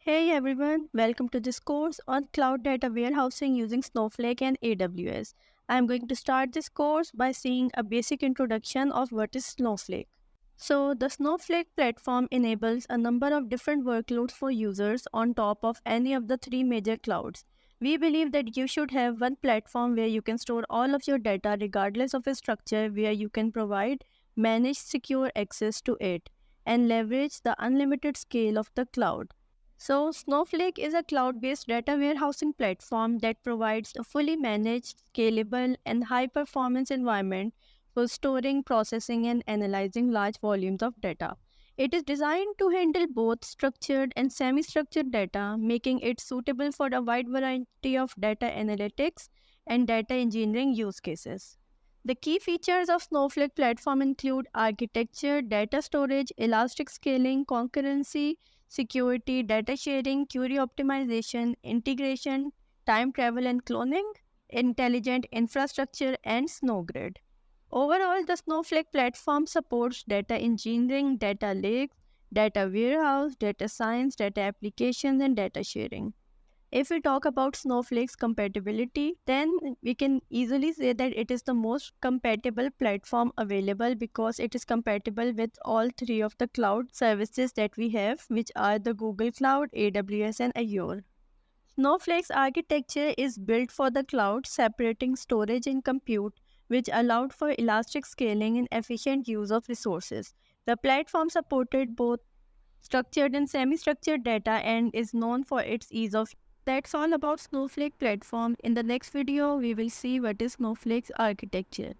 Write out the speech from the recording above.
Hey everyone, welcome to this course on cloud data warehousing using Snowflake and AWS. I'm going to start this course by seeing a basic introduction of what is Snowflake. So, the Snowflake platform enables a number of different workloads for users on top of any of the three major clouds. We believe that you should have one platform where you can store all of your data regardless of a structure where you can provide managed secure access to it and leverage the unlimited scale of the cloud. So, Snowflake is a cloud based data warehousing platform that provides a fully managed, scalable, and high performance environment for storing, processing, and analyzing large volumes of data. It is designed to handle both structured and semi structured data, making it suitable for a wide variety of data analytics and data engineering use cases. The key features of Snowflake platform include architecture, data storage, elastic scaling, concurrency, security, data sharing, query optimization, integration, time travel and cloning, intelligent infrastructure, and SnowGrid. Overall, the Snowflake platform supports data engineering, data lakes, data warehouse, data science, data applications, and data sharing. If we talk about Snowflake's compatibility, then we can easily say that it is the most compatible platform available because it is compatible with all three of the cloud services that we have, which are the Google Cloud, AWS, and Azure. Snowflake's architecture is built for the cloud, separating storage and compute, which allowed for elastic scaling and efficient use of resources. The platform supported both structured and semi-structured data and is known for its ease of. That's all about Snowflake platform. In the next video, we will see what is Snowflake's architecture.